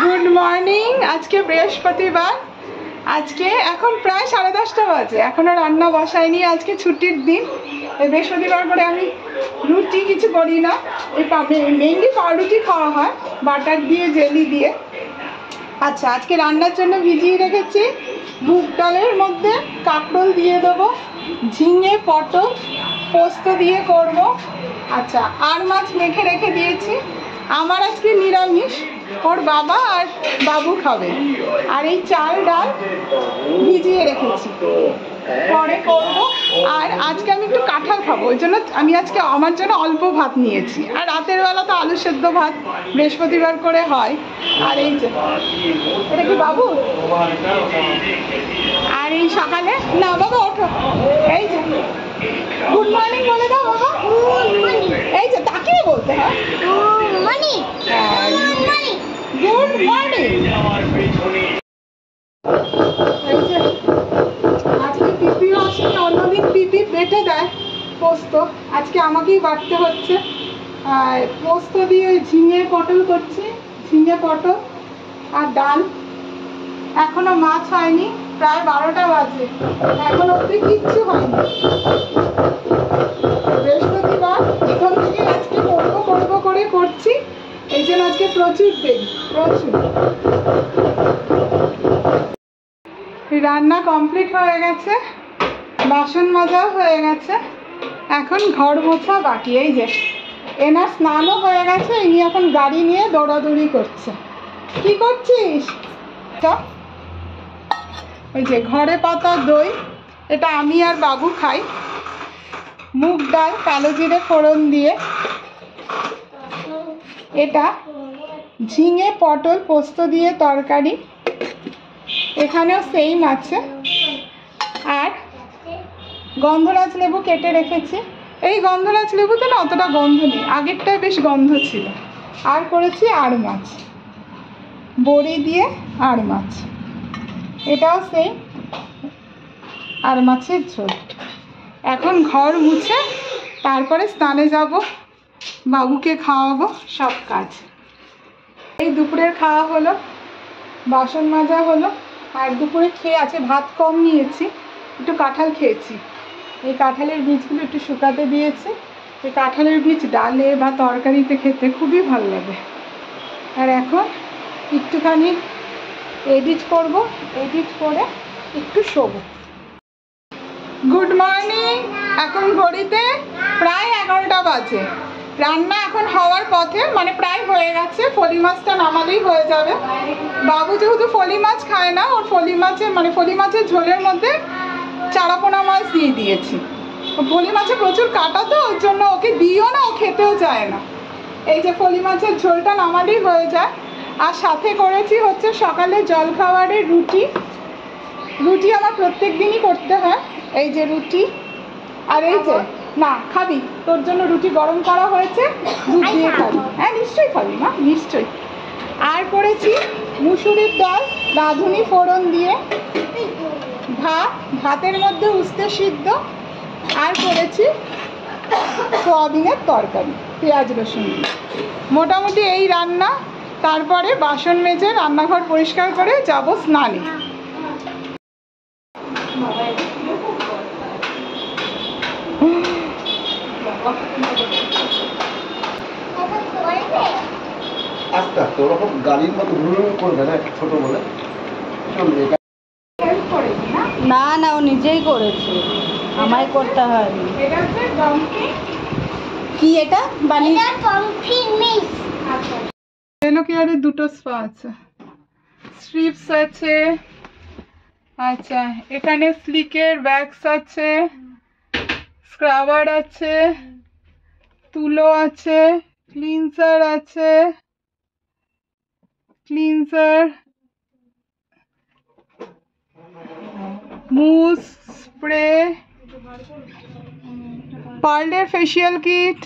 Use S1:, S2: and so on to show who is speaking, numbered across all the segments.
S1: Good morning. আজকে বৃহস্পতিবার। আজকে এখন প্রায় 10:30 বাজে, এখনো রান্না বসাইনি। আজকে ছুটির দিন, বৃহস্পতিবার করে আমি রুটি কিছু করি না। মেইনলি পাউরুটি খাওয়া হয় বাটার দিয়ে, জেলি দিয়ে। আচ্ছা, আজকে রান্নার জন্য ভিজিয়ে রেখেছি মুগ ডালের মধ্যে কাঁকরোল দিয়ে দেবো, ঝিঙে পটল পোস্ত দিয়ে করব। আচ্ছা, আর মাছ মেখে রেখে দিয়েছি। আমার আজকে নিরামিষ, ওর বাবা আর বাবু খাবে। আর এই চাল ডাল ভিজিয়ে রেখেছি, পরে করব। আর আজকে আমি একটু কাঁঠাল খাবো, ওই জন্য আমি আজকে আমার জন্য অল্প ভাত নিয়েছি। আর রাতের বেলা তো আলু সেদ্ধ ভাত বৃহস্পতিবার করে হয়। আর এই যে এটা কি বাবু? আর এই সকালে না বাবা ওঠো, এই যে গুড মর্নিং বলে দাও বাবা। এই যে তাকিয়ে বলতে হয় গুড মর্নিং। আজকে পিপিও আসেনি, অন্যদিন পিপি বেটে দেয় পোস্ত, আজকে আমাকেই বাটতে হচ্ছে। আর পোস্ত দিয়ে ঝিঙে পটল করছি, ঝিঙে পটল আর ডাল। এখনো মাছ হয়নি, প্রায় 12টা বাজে, এখন অব্দি কিচ্ছু হয়নি। বৃহস্পতিবার, এখন থেকে আজকে করবো করে করছি, এই জন্য আজকে প্রচুর দেরি, প্রচুর। রান্না কমপ্লিট হয়ে গেছে, বাসন মাজাও হয়ে গেছে, এখন ঘর মোছা বাকি। এই যে এনার স্নানও হয়ে গেছে, ইনি এখন গাড়ি নিয়ে দৌড়াদৌড়ি করছে। কি করছিস? ওই যে ঘরে পাতা দই, এটা আমি আর বাবু খাই। মুগ ডাল কালো জিরে ফোড়ন দিয়ে, এটা ঝিঙে পটল পোস্ত দিয়ে তরকারি, এখানেও সেম আছে। আর গন্ধরাজ লেবু কেটে রেখেছি। এই গন্ধরাজ লেবুতে না অতটা গন্ধ নেই, আগেরটায় বেশ গন্ধ ছিল। আর করেছি আর মাছ, বড়ি দিয়ে আর মাছ, এটাও সেই আর মাছের ঝোল। এখন ঘর মুছে তারপরে স্নানে যাব, বাবুকে খাওয়াবো, সব কাজ। এই দুপুরের খাওয়া হলো, বাসন মাজা হলো। আর দুপুরে খেয়ে আছে, ভাত কম নিয়েছি, একটু কাঁঠাল খেয়েছি। এই কাঁঠালের বীজগুলো একটু শুকাতে দিয়েছি। এই কাঁঠালের বীজ ডালে বা তরকারিতে খেতে খুবই ভালো লাগে। আর এখন একটুখানি এডিট করব, এডিট করে একটু শোবো। Good morning. এখন ঘড়িতে প্রায় 11টা বাজে। রান্না এখন হওয়ার পথে, মানে প্রায় হয়ে গেছে। ফলি মাছটা নামালেই হয়ে যাবে। বাবু যেহেতু ফলি মাছ খায় না, ওর ফলি মাছের ঝোলের মধ্যে চারাপোনা মাছ দিয়ে দিয়েছি। ফলি মাছে প্রচুর কাটা, তো ওর জন্য ওকে দিও না, ও খেতেও চায় না। এই যে ফলি মাছের ঝোলটা নামালেই হয়ে যায়। আর সাথে করেছি হচ্ছে সকালে জলখাবারের রুটি। রুটি আমার প্রত্যেক দিনই করতে হয়। এই যে রুটি, আর এই যে না খাবি, তোর জন্য রুটি গরম করা হয়েছে, দুধ দিয়ে খাবি। হ্যাঁ নিশ্চয়ই খাবি মা, নিশ্চয়ই। আর করেছি মুসুরির ডাল রাঁধুনি ফোড়ন দিয়ে, ভাতের মধ্যে উস্তে সিদ্ধ। আর করেছি সোয়াবিনের তরকারি পেঁয়াজ রসুন দিয়ে। মোটামুটি এই রান্না। তারপরে বাসন মেজে রান্নাঘর পরিষ্কার করে যাব স্নানে।
S2: আস্তে আস্তে ওরকম গাড়ির মতো ঘুরে করবে না, ছোট বলে চলবে।
S3: না না, ও নিজেই করেছে, আমায় করতে হয়নি। কি এটা বানিয়ে?
S1: এলো কি আরে দুটো স্পা আছে, স্ট্রিপস আছে। আচ্ছা, এখানে স্লিকের ব্যাগস আছে, স্ক্রাবার আছে, তুলো আছে, ক্লিনজার আছে, ক্লিনজার, মুস স্প্রে, পার্লের facial kit,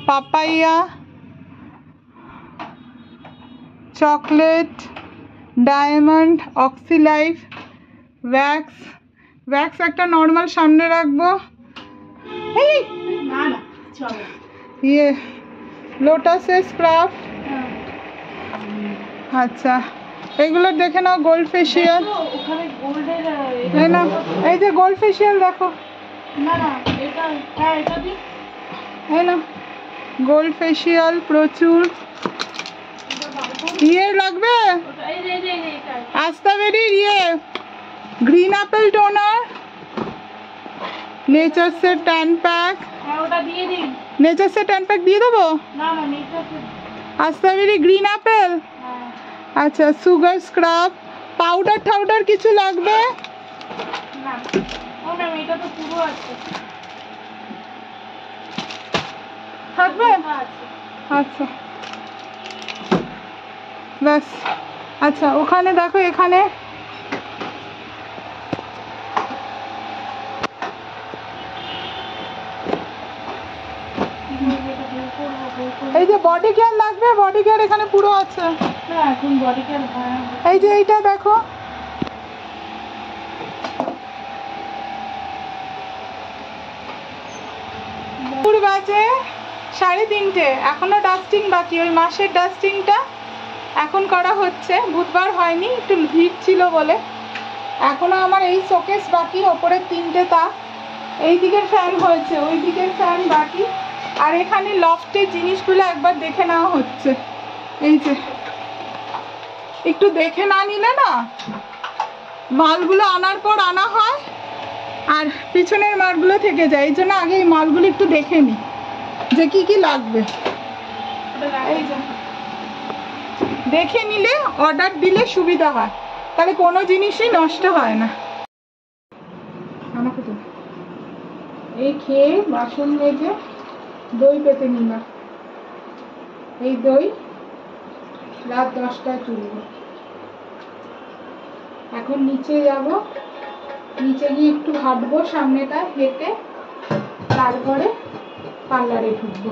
S1: papaya, chocolate, diamond, Oxylife, wax একটা নর্মাল সামনে রাখবো। ইয়ে লোটাসের স্ক্রাফট, আচ্ছা, এগুলো দেখে নাও, গোল্ড ফেসিয়াল।
S3: ওখানে গোল্ডের
S1: এই না, এই যে গোল্ড ফেসিয়াল দেখো।
S3: না না, এটা হ্যাঁ এটা দি।
S1: এই না, গোল্ড ফেসিয়াল প্রচুর। ইয়ে লাগবে,
S3: এই যে এটা
S1: আস্তাবেরির ইয়ে গ্রিন অ্যাপেল টোনার, নেচারসের ট্যান প্যাক।
S3: হ্যাঁ ওটা দিয়ে দিন।
S1: নেচারসের ট্যান প্যাক দিয়ে দেবো।
S3: না না নেচার।
S1: আস্তাবেরি green Apple.
S3: হ্যাঁ
S1: আচ্ছা, সুগার স্ক্রাব, পাউডার টাউডার কিছু লাগবে?
S3: না ও ম্যাম এটা তো পুরো আছে।
S1: থাকবে?
S3: আছে।
S1: আচ্ছা ব্যাস। আচ্ছা, ওখানে দেখো, এখানে এই যে বডি কেয়ার লাগবে, বডি কেয়ার এখানে পুরো আছে।
S3: হ্যাঁ এখন বডি কেয়ার হয়।
S1: এই যে এইটা দেখো, বাজে 3:30, এখনো ডাস্টিং বাকি। ওই মাসের ডাস্টিংটা এখন করা হচ্ছে, বুধবার হয়নি, একটু ভিড় ছিল বলে। এখনো আমার এই শোকেস বাকি, ওপরের 3টে তাক, এই দিকের ফ্যান হয়েছে, ওই দিকের ফ্যান বাকি। আর এখানে লফটের জিনিসগুলো একবার দেখে নেওয়া হচ্ছে। এই যে একটু দেখে না নিলে না, মালগুলো আনার পর আনা হয় আর পিছনের মালগুলো থেকে যায়। এই জন্য আগে এই মালগুলো একটু দেখে নি যে কি কি লাগবে। এই যে দেখে নিলে অর্ডার দিলে সুবিধা হয়, তাহলে কোনো জিনিসই নষ্ট হয় না। আমাকে তো এই খেয়ে বাসন মেজে দই পেতে নিলাম। এই দই রাত 10টায় তুলব। এখন নিচে যাব, নিচে গিয়ে একটু হাঁটবো, সামনেটা হেঁটে তারপরে পার্লারে ঢুকবো।